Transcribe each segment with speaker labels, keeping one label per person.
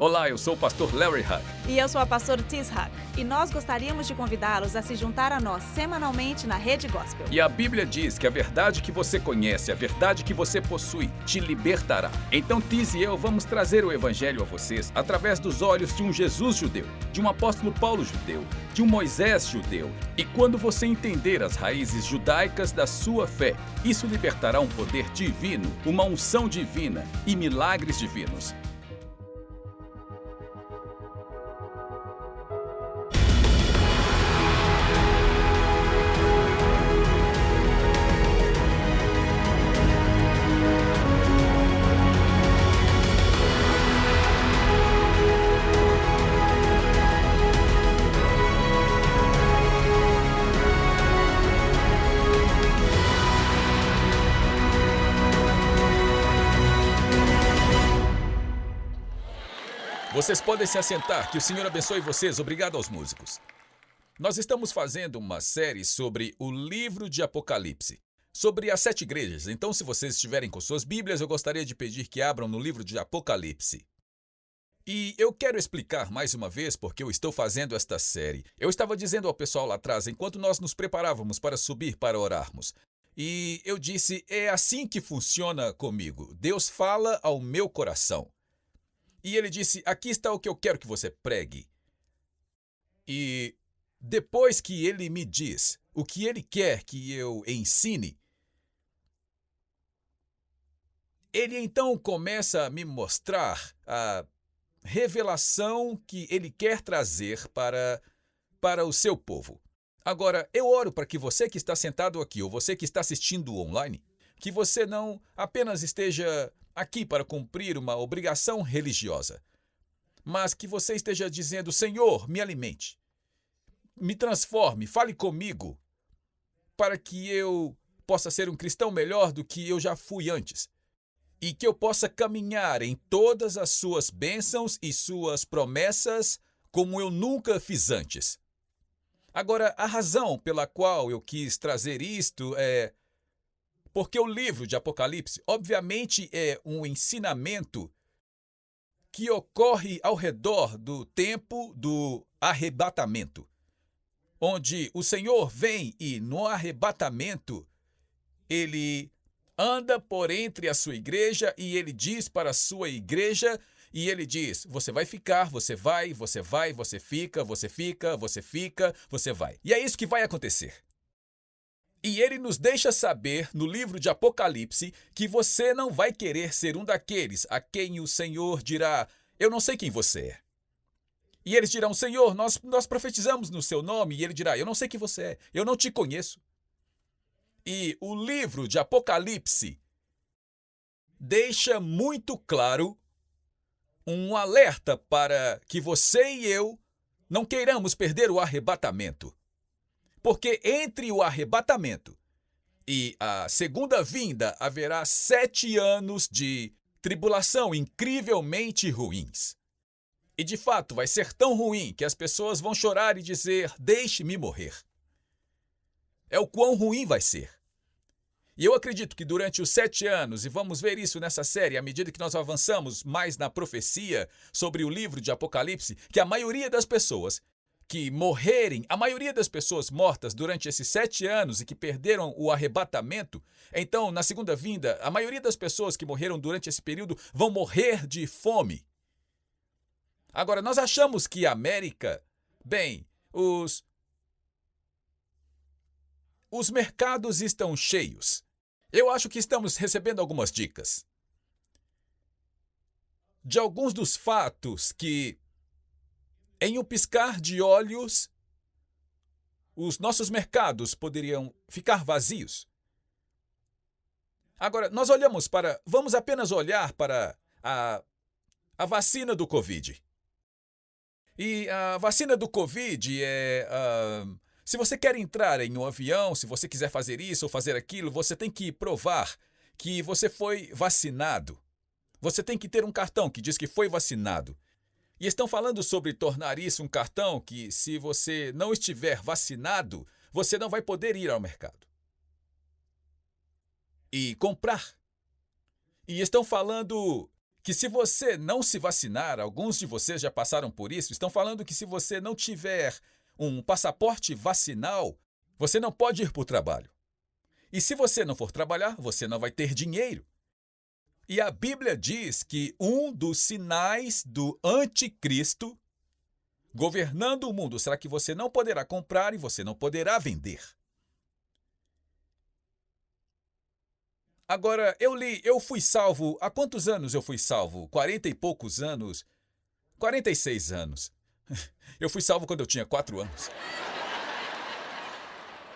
Speaker 1: Olá, eu sou o pastor Larry Hug.
Speaker 2: E eu sou a pastora Tis Hug. E nós gostaríamos de convidá-los a se juntar a nós semanalmente na Rede Gospel.
Speaker 1: E a Bíblia diz que a verdade que você conhece, a verdade que você possui, te libertará. Então Tis e eu vamos trazer o Evangelho a vocês através dos olhos de um Jesus judeu, de um apóstolo Paulo judeu, de um Moisés judeu. E quando você entender as raízes judaicas da sua fé, isso libertará um poder divino, uma unção divina e milagres divinos. Vocês podem se assentar, que o Senhor abençoe vocês. Obrigado aos músicos. Nós estamos fazendo uma série sobre o livro de Apocalipse, sobre as 7 igrejas. Então, se vocês estiverem com suas Bíblias, eu gostaria de pedir que abram no livro de Apocalipse. E eu quero explicar mais uma vez porque eu estou fazendo esta série. Eu estava dizendo ao pessoal lá atrás, enquanto nós nos preparávamos para subir para orarmos, e eu disse, é assim que funciona comigo. Deus fala ao meu coração. E ele disse, aqui está o que eu quero que você pregue. E depois que ele me diz o que ele quer que eu ensine, ele então começa a me mostrar a revelação que ele quer trazer para o seu povo. Agora, eu oro para que você que está sentado aqui, ou você que está assistindo online, que você não apenas esteja aqui para cumprir uma obrigação religiosa, mas que você esteja dizendo, Senhor, me alimente, me transforme, fale comigo, para que eu possa ser um cristão melhor do que eu já fui antes, e que eu possa caminhar em todas as suas bênçãos e suas promessas como eu nunca fiz antes. Agora, a razão pela qual eu quis trazer isto é porque o livro de Apocalipse, obviamente, é um ensinamento que ocorre ao redor do tempo do arrebatamento, onde o Senhor vem e, no arrebatamento, ele anda por entre a sua igreja e ele diz para a sua igreja, e ele diz, você vai ficar, você vai, você fica, você fica, você fica, você vai. E é isso que vai acontecer. E ele nos deixa saber no livro de Apocalipse que você não vai querer ser um daqueles a quem o Senhor dirá, eu não sei quem você é. E eles dirão, Senhor, nós profetizamos no seu nome. E ele dirá, eu não sei quem você é, eu não te conheço. E o livro de Apocalipse deixa muito claro um alerta para que você e eu não queiramos perder o arrebatamento. Porque entre o arrebatamento e a segunda vinda haverá 7 anos de tribulação incrivelmente ruins. E de fato vai ser tão ruim que as pessoas vão chorar e dizer, deixe-me morrer. É o quão ruim vai ser. E eu acredito que durante os 7 anos, e vamos ver isso nessa série, à medida que nós avançamos mais na profecia sobre o livro de Apocalipse, que a maioria das pessoas que morrerem, a maioria das pessoas mortas durante esses 7 anos e que perderam o arrebatamento, então, na segunda vinda, a maioria das pessoas que morreram durante esse período vão morrer de fome. Agora, nós achamos que a América, bem, os mercados estão cheios. Eu acho que estamos recebendo algumas dicas de alguns dos fatos que em um piscar de olhos, os nossos mercados poderiam ficar vazios. Agora, vamos apenas olhar para a vacina do Covid. E a vacina do Covid se você quer entrar em um avião, se você quiser fazer isso ou fazer aquilo, você tem que provar que você foi vacinado. Você tem que ter um cartão que diz que foi vacinado. E estão falando sobre tornar isso um cartão que, se você não estiver vacinado, você não vai poder ir ao mercado e comprar. E estão falando que se você não se vacinar, alguns de vocês já passaram por isso, estão falando que se você não tiver um passaporte vacinal, você não pode ir para o trabalho. E se você não for trabalhar, você não vai ter dinheiro. E a Bíblia diz que um dos sinais do anticristo governando o mundo será que você não poderá comprar e você não poderá vender. Agora, eu fui salvo. Há quantos anos eu fui salvo? 40 e poucos anos? 46 anos. Eu fui salvo quando eu tinha 4 anos.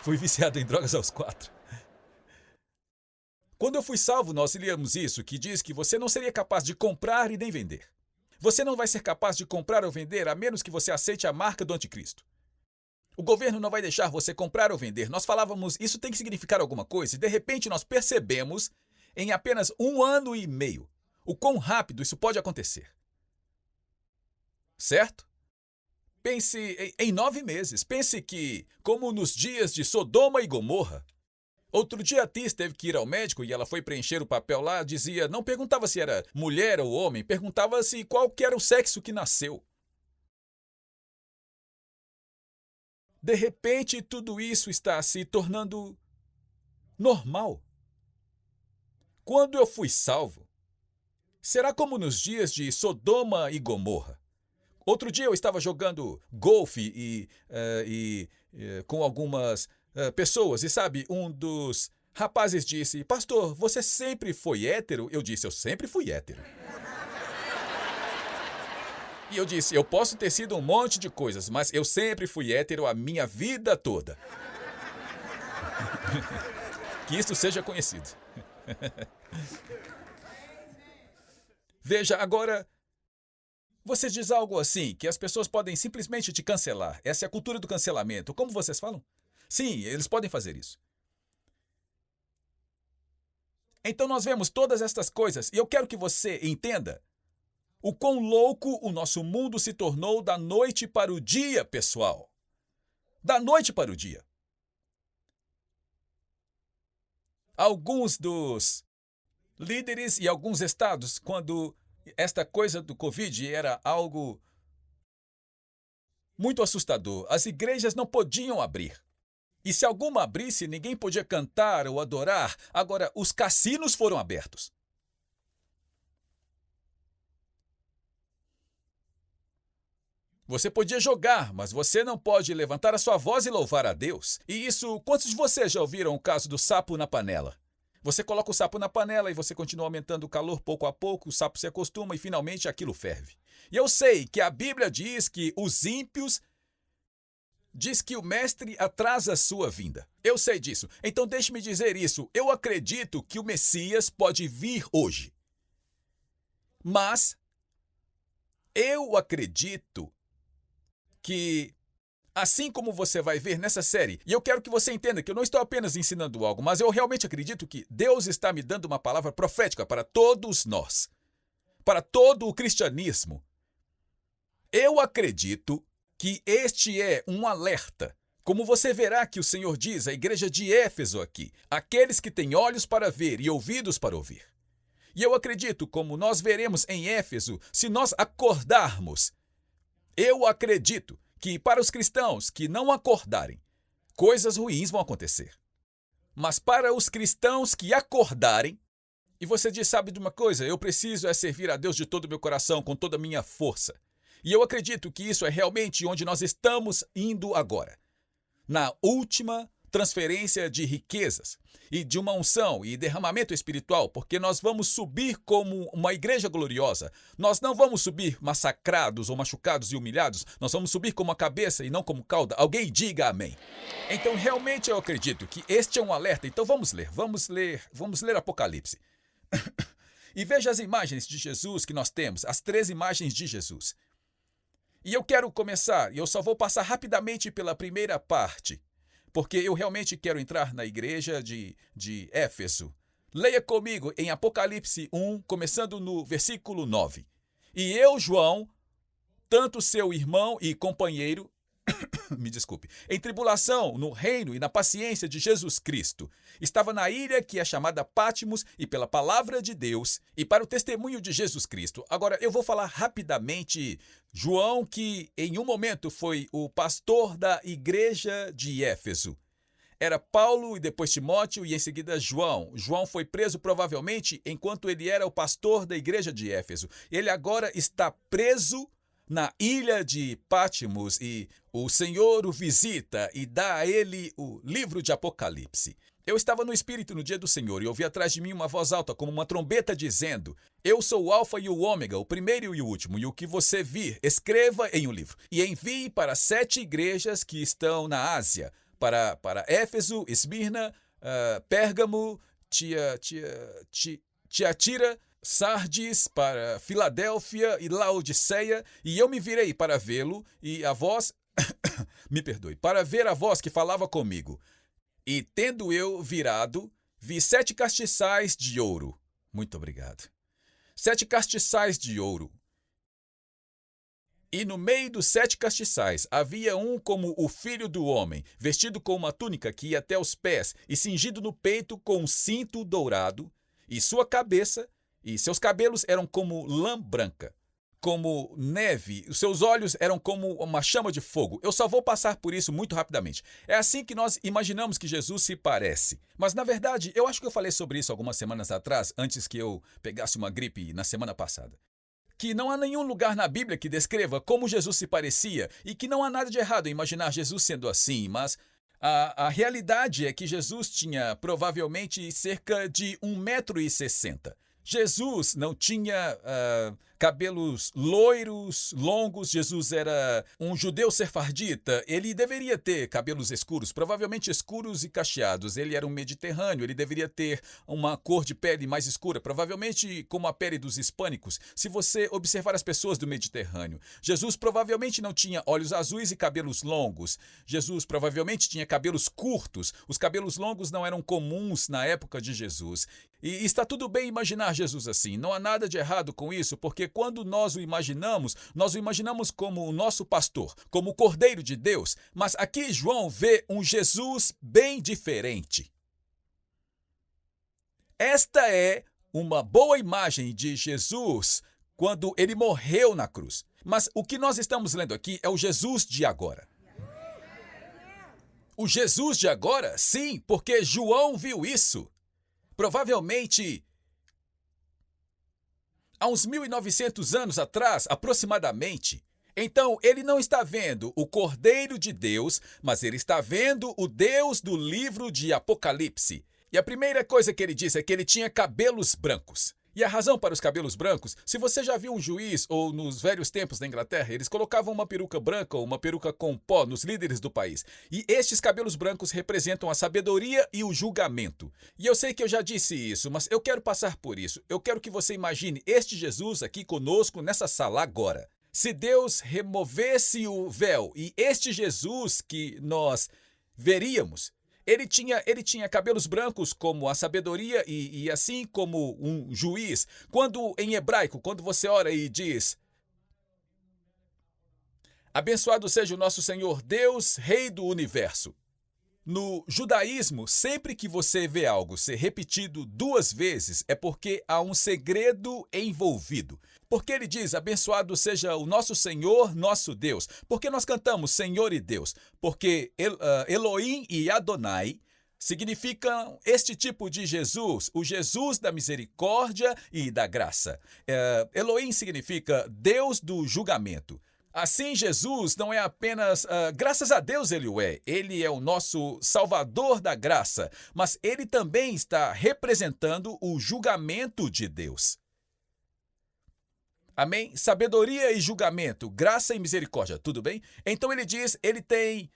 Speaker 1: Fui viciado em drogas aos 4. Quando eu fui salvo, nós líamos isso, que diz que você não seria capaz de comprar e nem vender. Você não vai ser capaz de comprar ou vender a menos que você aceite a marca do anticristo. O governo não vai deixar você comprar ou vender. Nós falávamos, isso tem que significar alguma coisa, e de repente nós percebemos, em apenas 1 ano e meio, o quão rápido isso pode acontecer. Certo? Pense em 9 meses. Pense que, como nos dias de Sodoma e Gomorra, outro dia a Tis teve que ir ao médico e ela foi preencher o papel lá, dizia, não perguntava se era mulher ou homem, perguntava-se qual que era o sexo que nasceu. De repente, tudo isso está se tornando normal. Quando eu fui salvo, será como nos dias de Sodoma e Gomorra. Outro dia eu estava jogando golfe com algumas pessoas e sabe, um dos rapazes disse, pastor, você sempre foi hétero? Eu disse, eu sempre fui hétero. E eu disse, eu posso ter sido um monte de coisas, mas eu sempre fui hétero a minha vida toda. Que isso seja conhecido. Veja, agora, você diz algo assim, que as pessoas podem simplesmente te cancelar. Essa é a cultura do cancelamento. Como vocês falam? Sim, eles podem fazer isso. Então nós vemos todas estas coisas, e eu quero que você entenda o quão louco o nosso mundo se tornou da noite para o dia, pessoal. Da noite para o dia. Alguns dos líderes e alguns estados, quando esta coisa do Covid era algo muito assustador, as igrejas não podiam abrir. E se alguma abrisse, ninguém podia cantar ou adorar. Agora, os cassinos foram abertos. Você podia jogar, mas você não pode levantar a sua voz e louvar a Deus. E isso, quantos de vocês já ouviram o caso do sapo na panela? Você coloca o sapo na panela e você continua aumentando o calor pouco a pouco, o sapo se acostuma e finalmente aquilo ferve. E eu sei que a Bíblia diz que os ímpios diz que o mestre atrasa a sua vinda. Eu sei disso. Então deixe-me dizer isso. Eu acredito que o Messias pode vir hoje. Mas eu acredito que, assim como você vai ver nessa série, e eu quero que você entenda que eu não estou apenas ensinando algo, mas eu realmente acredito que Deus está me dando uma palavra profética para todos nós, para todo o cristianismo. Eu acredito que este é um alerta. Como você verá que o Senhor diz à igreja de Éfeso aqui, aqueles que têm olhos para ver e ouvidos para ouvir. E eu acredito, como nós veremos em Éfeso, se nós acordarmos, eu acredito que para os cristãos que não acordarem, coisas ruins vão acontecer. Mas para os cristãos que acordarem, e você diz, sabe de uma coisa, eu preciso servir a Deus de todo o meu coração, com toda a minha força. E eu acredito que isso é realmente onde nós estamos indo agora. Na última transferência de riquezas e de uma unção e derramamento espiritual, porque nós vamos subir como uma igreja gloriosa. Nós não vamos subir massacrados ou machucados e humilhados, nós vamos subir como a cabeça e não como cauda. Alguém diga amém. Então, realmente eu acredito que este é um alerta. Então, vamos ler Apocalipse. E veja as imagens de Jesus que nós temos, as 3 imagens de Jesus. E eu quero começar, e eu só vou passar rapidamente pela primeira parte, porque eu realmente quero entrar na igreja de Éfeso. Leia comigo em Apocalipse 1, começando no versículo 9. E eu, João, tanto seu irmão e companheiro, me desculpe, em tribulação, no reino e na paciência de Jesus Cristo. Estava na ilha que é chamada Patmos e pela palavra de Deus e para o testemunho de Jesus Cristo. Agora, eu vou falar rapidamente João, que em um momento foi o pastor da igreja de Éfeso. Era Paulo e depois Timóteo e em seguida João. João foi preso provavelmente enquanto ele era o pastor da igreja de Éfeso. Ele agora está preso na ilha de Patmos e o Senhor o visita e dá a ele o livro de Apocalipse. Eu estava no Espírito no dia do Senhor e ouvi atrás de mim uma voz alta como uma trombeta dizendo: Eu sou o Alfa e o Ômega, o primeiro e o último, e o que você vir, escreva em um livro e envie para 7 igrejas que estão na Ásia, para Éfeso, Esmirna, Pérgamo, Tiatira, Sardes, para Filadélfia e Laodiceia, e eu me virei para vê-lo, e a voz, me perdoe, para ver a voz que falava comigo. E tendo eu virado, vi 7 castiçais de ouro. Muito obrigado. 7 castiçais de ouro. E no meio dos 7 castiçais havia um como o filho do homem, vestido com uma túnica que ia até os pés e cingido no peito com um cinto dourado, e sua cabeça e seus cabelos eram como lã branca, como neve, os seus olhos eram como uma chama de fogo. Eu só vou passar por isso muito rapidamente. É assim que nós imaginamos que Jesus se parece. Mas, na verdade, eu acho que eu falei sobre isso algumas semanas atrás, antes que eu pegasse uma gripe na semana passada. Que não há nenhum lugar na Bíblia que descreva como Jesus se parecia e que não há nada de errado em imaginar Jesus sendo assim, mas a realidade é que Jesus tinha provavelmente cerca de 1,60 m. Jesus não tinha cabelos loiros, longos. Jesus era um judeu sefardita. Ele deveria ter cabelos escuros, provavelmente escuros e cacheados. Ele era um mediterrâneo. Ele deveria ter uma cor de pele mais escura, provavelmente como a pele dos hispânicos. Se você observar as pessoas do Mediterrâneo, Jesus provavelmente não tinha olhos azuis e cabelos longos. Jesus provavelmente tinha cabelos curtos. Os cabelos longos não eram comuns na época de Jesus. E está tudo bem imaginar Jesus assim. Não há nada de errado com isso, porque quando nós o imaginamos como o nosso pastor, como o Cordeiro de Deus. Mas aqui João vê um Jesus bem diferente. Esta é uma boa imagem de Jesus quando ele morreu na cruz. Mas o que nós estamos lendo aqui é o Jesus de agora. O Jesus de agora? Sim, porque João viu isso. Provavelmente há uns 1.900 anos atrás, aproximadamente. Então, ele não está vendo o Cordeiro de Deus, mas ele está vendo o Deus do livro de Apocalipse. E a primeira coisa que ele diz é que ele tinha cabelos brancos. E a razão para os cabelos brancos, se você já viu um juiz ou nos velhos tempos da Inglaterra, eles colocavam uma peruca branca ou uma peruca com pó nos líderes do país. E estes cabelos brancos representam a sabedoria e o julgamento. E eu sei que eu já disse isso, mas eu quero passar por isso. Eu quero que você imagine este Jesus aqui conosco nessa sala agora. Se Deus removesse o véu e este Jesus que nós veríamos, ele tinha cabelos brancos como a sabedoria e assim como um juiz. Quando em hebraico, quando você ora e diz: Abençoado seja o nosso Senhor Deus, Rei do Universo. No judaísmo, sempre que você vê algo ser repetido 2 vezes, é porque há um segredo envolvido. Porque ele diz, abençoado seja o nosso Senhor, nosso Deus. Porque nós cantamos Senhor e Deus? Porque Elohim e Adonai significam este tipo de Jesus, o Jesus da misericórdia e da graça. Elohim significa Deus do julgamento. Assim, Jesus não é apenas, graças a Deus ele é o nosso Salvador da graça, mas ele também está representando o julgamento de Deus. Amém? Sabedoria e julgamento, graça e misericórdia, tudo bem? Então ele diz, ele tem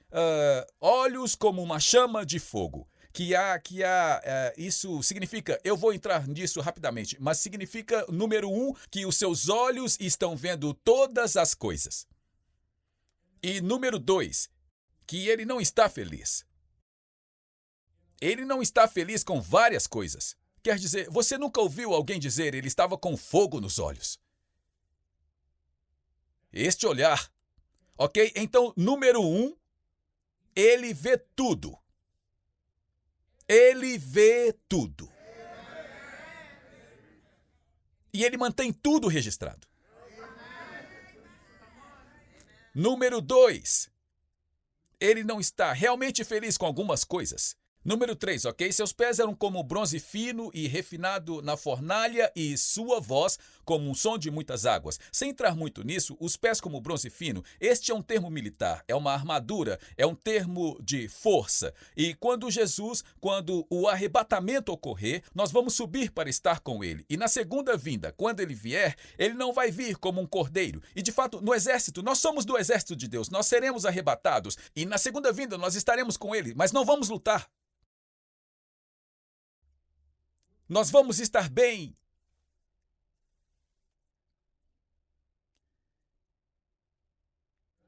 Speaker 1: olhos como uma chama de fogo. Isso significa, eu vou entrar nisso rapidamente, mas significa, número 1, que os seus olhos estão vendo todas as coisas. E número 2, que ele não está feliz. Ele não está feliz com várias coisas. Quer dizer, você nunca ouviu alguém dizer ele estava com fogo nos olhos? Este olhar. Ok? Então, número 1, Ele vê tudo. Ele vê tudo. E ele mantém tudo registrado. Número 2. Ele não está realmente feliz com algumas coisas. Número 3, ok? Seus pés eram como bronze fino e refinado na fornalha e sua voz como um som de muitas águas. Sem entrar muito nisso, os pés como bronze fino, este é um termo militar, é uma armadura, é um termo de força. E quando o arrebatamento ocorrer, nós vamos subir para estar com ele. E na segunda vinda, quando ele vier, ele não vai vir como um cordeiro. E de fato, no exército, nós somos do exército de Deus, nós seremos arrebatados. E na segunda vinda, nós estaremos com ele, mas não vamos lutar. Nós vamos estar bem.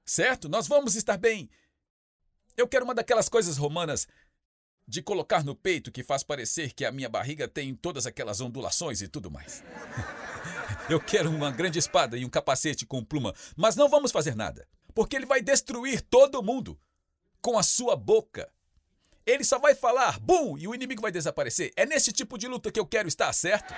Speaker 1: Certo? Nós vamos estar bem. Eu quero uma daquelas coisas romanas de colocar no peito que faz parecer que a minha barriga tem todas aquelas ondulações e tudo mais. Eu quero uma grande espada e um capacete com pluma, mas não vamos fazer nada, porque ele vai destruir todo mundo com a sua boca. Ele só vai falar, bum, e o inimigo vai desaparecer. É nesse tipo de luta que eu quero estar, certo?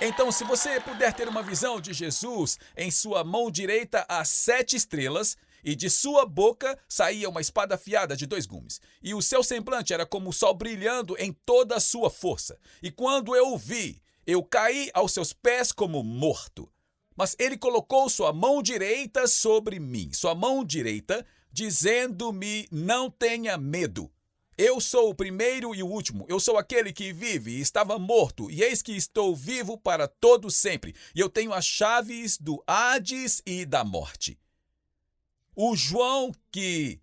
Speaker 1: Então, se você puder ter uma visão de Jesus, em sua mão direita há 7 estrelas, e de sua boca saía uma espada afiada de 2 gumes. E o seu semblante era como o sol brilhando em toda a sua força. E quando eu o vi, eu caí aos seus pés como morto. Mas ele colocou sua mão direita sobre mim, sua mão direita, dizendo-me, não tenha medo. Eu sou o primeiro e o último, eu sou aquele que vive e estava morto, e eis que estou vivo para todo sempre, e eu tenho as chaves do Hades e da morte. O João que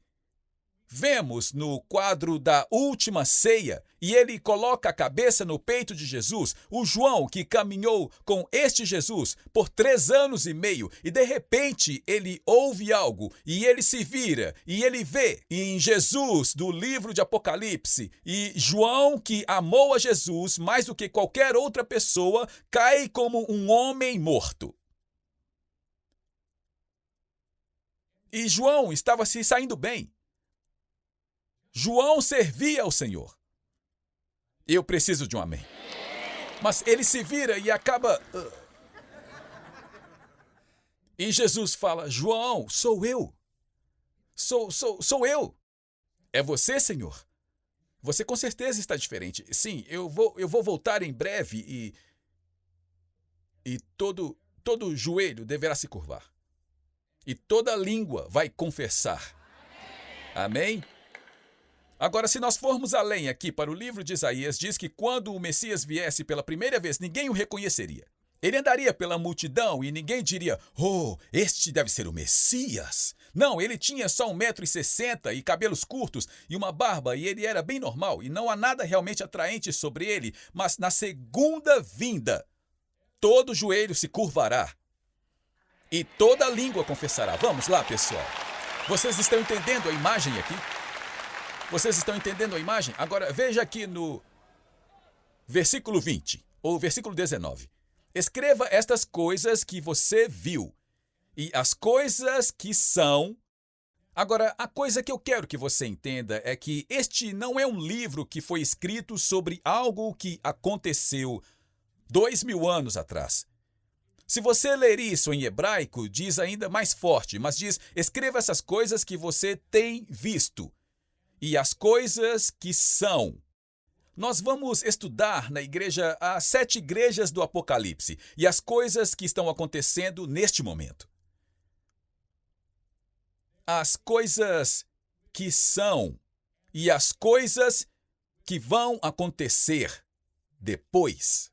Speaker 1: vemos no quadro da Última Ceia, e ele coloca a cabeça no peito de Jesus, o João que caminhou com este Jesus por 3 anos e meio, e de repente ele ouve algo, e ele se vira, e ele vê em Jesus do livro de Apocalipse, e João que amou a Jesus mais do que qualquer outra pessoa, cai como um homem morto. E João estava se saindo bem. João servia ao Senhor. Eu preciso de um amém. Mas ele se vira e acaba... E Jesus fala, João, sou eu. Sou eu. É você, Senhor? Você com certeza está diferente. Sim, eu vou voltar em breve e todo joelho deverá se curvar. E toda língua vai confessar. Amém? Agora, se nós formos além aqui para o livro de Isaías, diz que quando o Messias viesse pela primeira vez, ninguém o reconheceria. Ele andaria pela multidão e ninguém diria, oh, este deve ser o Messias. Não, ele tinha só 1,60 m e cabelos curtos e uma barba, e ele era bem normal, e não há nada realmente atraente sobre ele, mas na segunda vinda, todo joelho se curvará e toda língua confessará. Vamos lá, pessoal. Vocês estão entendendo a imagem aqui? Vocês estão entendendo a imagem? Agora, veja aqui no versículo 20, ou versículo 19. Escreva estas coisas que você viu e as coisas que são. Agora, a coisa que eu quero que você entenda é que este não é um livro que foi escrito sobre algo que aconteceu 2000 anos atrás. Se você ler isso em hebraico, diz ainda mais forte, mas diz, escreva essas coisas que você tem visto. E as coisas que são. Nós vamos estudar na igreja as 7 igrejas do Apocalipse e as coisas que estão acontecendo neste momento. As coisas que são e as coisas que vão acontecer depois.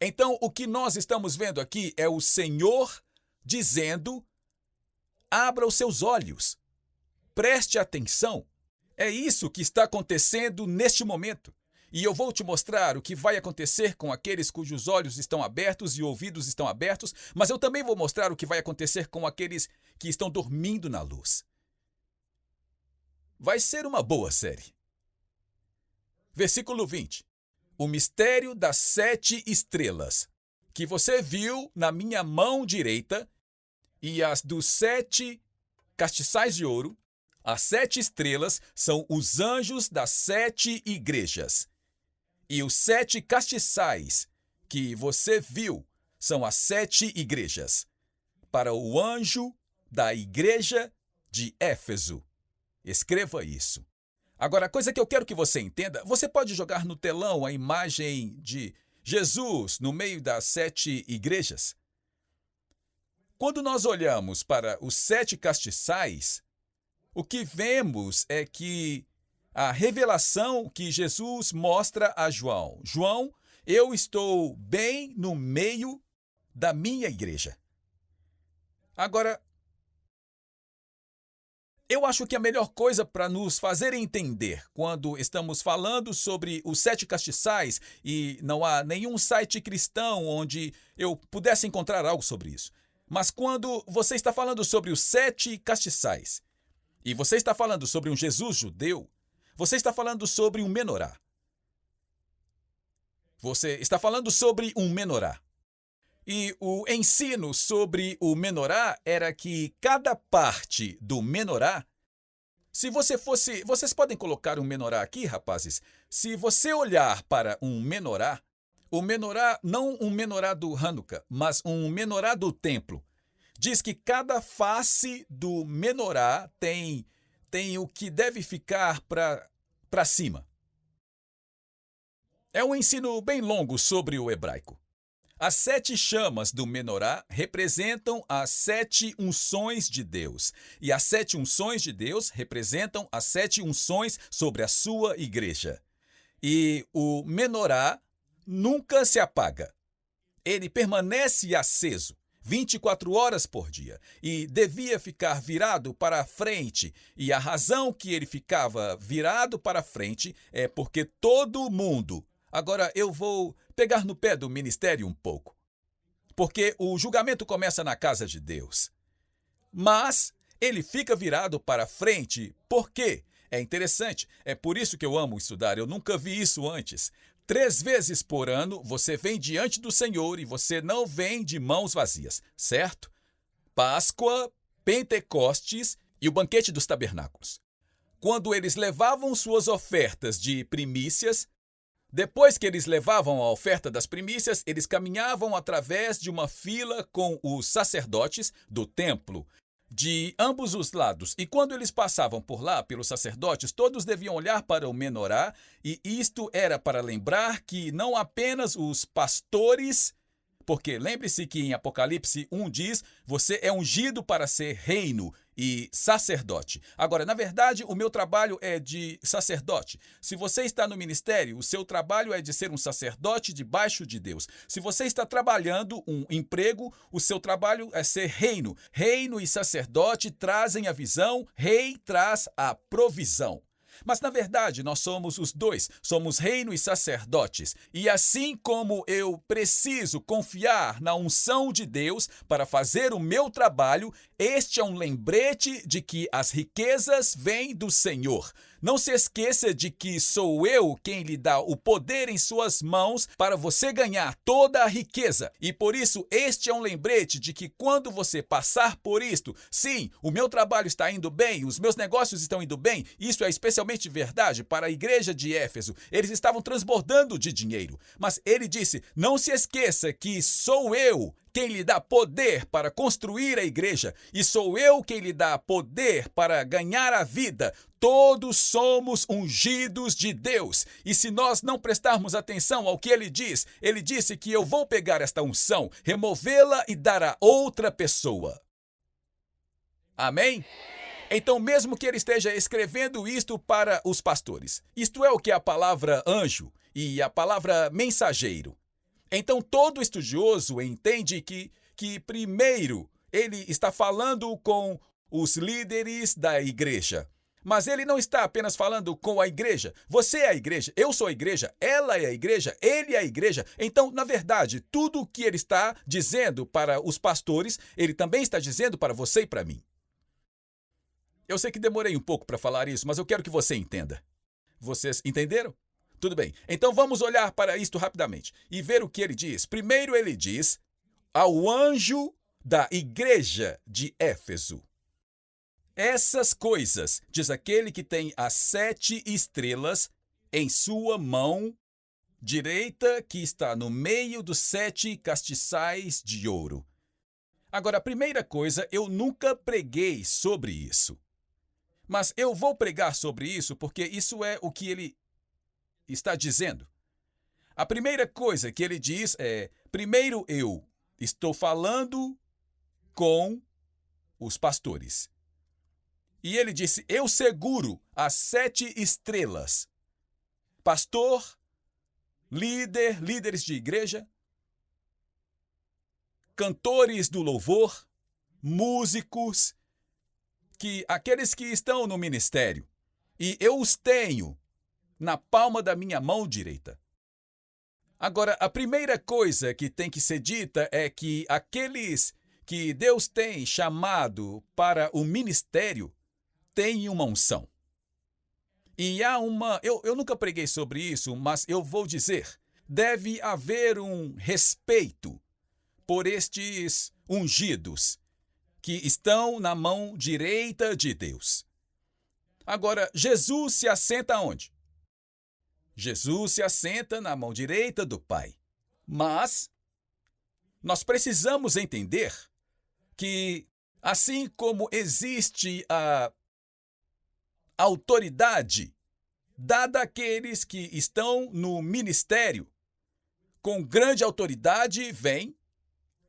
Speaker 1: Então, o que nós estamos vendo aqui é o Senhor dizendo, abra os seus olhos, preste atenção. É isso que está acontecendo neste momento. E eu vou te mostrar o que vai acontecer com aqueles cujos olhos estão abertos e ouvidos estão abertos, mas eu também vou mostrar o que vai acontecer com aqueles que estão dormindo na luz. Vai ser uma boa série. Versículo 20. O mistério das 7 estrelas, que você viu na minha mão direita, e as dos 7 castiçais de ouro, As 7 estrelas são os anjos das 7 igrejas. E os 7 castiçais que você viu são as 7 igrejas. Para o anjo da igreja de Éfeso. Escreva isso. Agora, a coisa que eu quero que você entenda, você pode jogar no telão a imagem de Jesus no meio das 7 igrejas? Quando nós olhamos para os 7 castiçais, o que vemos é que a revelação que Jesus mostra a João. João, eu estou bem no meio da minha igreja. Agora, eu acho que a melhor coisa para nos fazer entender quando estamos falando sobre os 7 castiçais, e não há nenhum site cristão onde eu pudesse encontrar algo sobre isso, mas quando você está falando sobre os 7 castiçais, e você está falando sobre um Jesus judeu, você está falando sobre um menorá. Você está falando sobre um menorá. E o ensino sobre o menorá era que cada parte do menorá, vocês podem colocar um menorá aqui, rapazes? Se você olhar para um menorá, o menorá, não um menorá do Hanukkah, mas um menorá do templo, diz que cada face do menorá tem o que deve ficar para cima. É um ensino bem longo sobre o hebraico. As 7 chamas do menorá representam as 7 unções de Deus. E as 7 unções de Deus representam as 7 unções sobre a sua igreja. E o menorá nunca se apaga. Ele permanece aceso 24 horas por dia e devia ficar virado para a frente. E a razão que ele ficava virado para a frente é porque todo mundo... Agora eu vou pegar no pé do ministério um pouco, porque o julgamento começa na casa de Deus. Mas ele fica virado para frente, por quê? É interessante, é por isso que eu amo estudar, eu nunca vi isso antes. 3 vezes por ano você vem diante do Senhor e você não vem de mãos vazias, certo? Páscoa, Pentecostes e o banquete dos tabernáculos. Quando eles levavam suas ofertas de primícias, depois que eles levavam a oferta das primícias, eles caminhavam através de uma fila com os sacerdotes do templo, de ambos os lados. E quando eles passavam por lá, pelos sacerdotes, todos deviam olhar para o menorá, e isto era para lembrar que não apenas os pastores... Porque lembre-se que em Apocalipse 1 diz, você é ungido para ser reino e sacerdote. Agora, na verdade, o meu trabalho é de sacerdote. Se você está no ministério, o seu trabalho é de ser um sacerdote debaixo de Deus. Se você está trabalhando um emprego, o seu trabalho é ser reino. Reino e sacerdote trazem a visão, rei traz a provisão. Mas, na verdade, nós somos os dois, somos reino e sacerdotes. E assim como eu preciso confiar na unção de Deus para fazer o meu trabalho, este é um lembrete de que as riquezas vêm do Senhor. Não se esqueça de que sou eu quem lhe dá o poder em suas mãos para você ganhar toda a riqueza. E por isso este é um lembrete de que quando você passar por isto, sim, o meu trabalho está indo bem, os meus negócios estão indo bem, isso é especialmente verdade para a igreja de Éfeso. Eles estavam transbordando de dinheiro. Mas ele disse, não se esqueça que sou eu quem lhe dá poder para construir a igreja, e sou eu quem lhe dá poder para ganhar a vida. Todos somos ungidos de Deus. E se nós não prestarmos atenção ao que ele disse que eu vou pegar esta unção, removê-la e dar a outra pessoa. Amém? Então, mesmo que ele esteja escrevendo isto para os pastores, isto é o que é a palavra anjo e a palavra mensageiro. Então, todo estudioso entende que primeiro, ele está falando com os líderes da igreja. Mas ele não está apenas falando com a igreja. Você é a igreja, eu sou a igreja, ela é a igreja, ele é a igreja. Então, na verdade, tudo o que ele está dizendo para os pastores, ele também está dizendo para você e para mim. Eu sei que demorei um pouco para falar isso, mas eu quero que você entenda. Vocês entenderam? Tudo bem, então vamos olhar para isto rapidamente e ver o que ele diz. Primeiro ele diz ao anjo da igreja de Éfeso. Essas coisas, diz aquele que tem as 7 estrelas em sua mão direita, que está no meio dos 7 castiçais de ouro. Agora, a primeira coisa, eu nunca preguei sobre isso. Mas eu vou pregar sobre isso porque isso é o que ele está dizendo. A primeira coisa que ele diz é: primeiro eu estou falando com os pastores. E ele disse: eu seguro as 7 estrelas. Pastor, líderes de igreja, cantores do louvor, músicos, aqueles que estão no ministério. E eu os tenho na palma da minha mão direita. Agora, a primeira coisa que tem que ser dita é que aqueles que Deus tem chamado para o ministério têm uma unção. E há uma... Eu nunca preguei sobre isso, mas eu vou dizer, deve haver um respeito por estes ungidos que estão na mão direita de Deus. Agora, Jesus se assenta onde? Jesus se assenta na mão direita do Pai. Mas nós precisamos entender que, assim como existe a autoridade dada àqueles que estão no ministério, com grande autoridade vem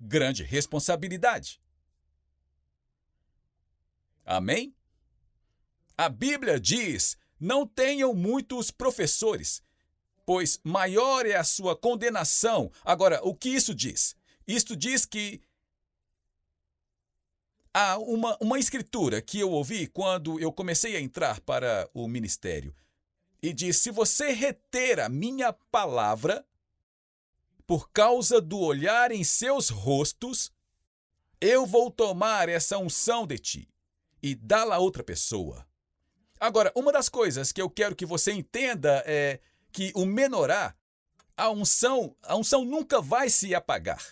Speaker 1: grande responsabilidade. Amém? A Bíblia diz: não tenham muitos professores, pois maior é a sua condenação. Agora, o que isso diz? Isto diz que há uma escritura que eu ouvi quando eu comecei a entrar para o ministério. E diz: se você reter a minha palavra, por causa do olhar em seus rostos, eu vou tomar essa unção de ti e dá-la a outra pessoa. Agora, uma das coisas que eu quero que você entenda é que o menorá, a unção nunca vai se apagar.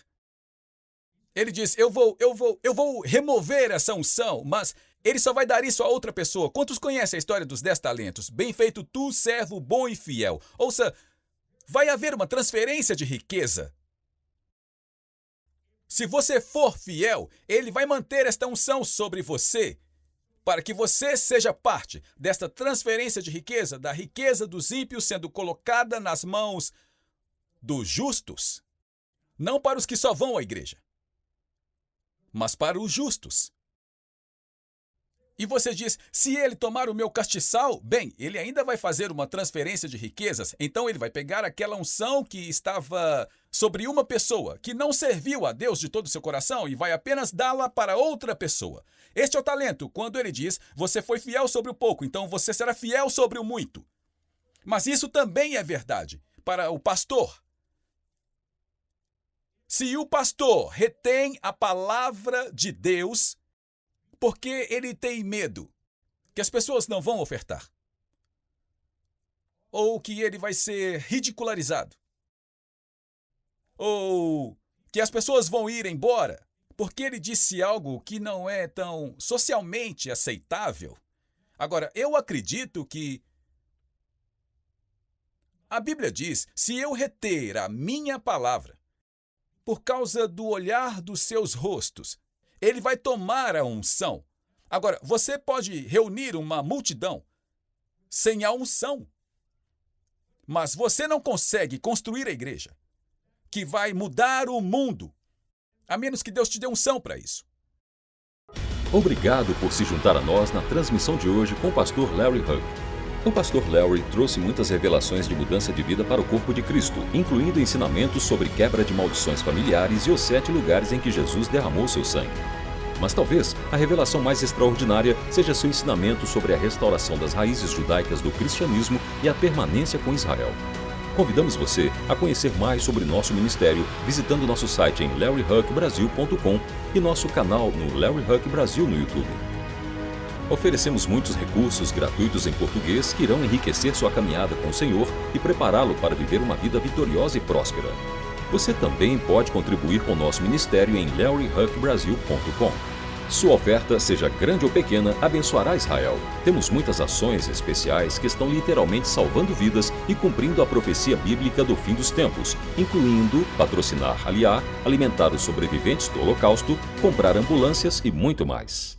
Speaker 1: Ele diz: eu vou remover essa unção, mas ele só vai dar isso a outra pessoa. Quantos conhecem a história dos 10 talentos? Bem feito tu, servo bom e fiel. Ouça, vai haver uma transferência de riqueza. Se você for fiel, ele vai manter esta unção sobre você, para que você seja parte desta transferência de riqueza, da riqueza dos ímpios sendo colocada nas mãos dos justos. Não para os que só vão à igreja, mas para os justos. E você diz: se ele tomar o meu castiçal, bem, ele ainda vai fazer uma transferência de riquezas, então ele vai pegar aquela unção que estava sobre uma pessoa, que não serviu a Deus de todo o seu coração, e vai apenas dá-la para outra pessoa. Este é o talento, quando ele diz: você foi fiel sobre o pouco, então você será fiel sobre o muito. Mas isso também é verdade para o pastor. Se o pastor retém a palavra de Deus, porque ele tem medo que as pessoas não vão ofertar, ou que ele vai ser ridicularizado, ou que as pessoas vão ir embora porque ele disse algo que não é tão socialmente aceitável. Agora, eu acredito que a Bíblia diz: se eu reter a minha palavra, por causa do olhar dos seus rostos, ele vai tomar a unção. Agora, você pode reunir uma multidão sem a unção, mas você não consegue construir a igreja que vai mudar o mundo, a menos que Deus te dê unção para isso.
Speaker 3: Obrigado por se juntar a nós na transmissão de hoje com o pastor Larry Hug. O pastor Larry trouxe muitas revelações de mudança de vida para o corpo de Cristo, incluindo ensinamentos sobre quebra de maldições familiares e os 7 lugares em que Jesus derramou seu sangue. Mas talvez a revelação mais extraordinária seja seu ensinamento sobre a restauração das raízes judaicas do cristianismo e a permanência com Israel. Convidamos você a conhecer mais sobre nosso ministério visitando nosso site em larryhugbrasil.com e nosso canal no Larry Hug Brasil no YouTube. Oferecemos muitos recursos gratuitos em português que irão enriquecer sua caminhada com o Senhor e prepará-lo para viver uma vida vitoriosa e próspera. Você também pode contribuir com o nosso ministério em larryhugbrasil.com. Sua oferta, seja grande ou pequena, abençoará Israel. Temos muitas ações especiais que estão literalmente salvando vidas e cumprindo a profecia bíblica do fim dos tempos, incluindo patrocinar Aliá, alimentar os sobreviventes do Holocausto, comprar ambulâncias e muito mais.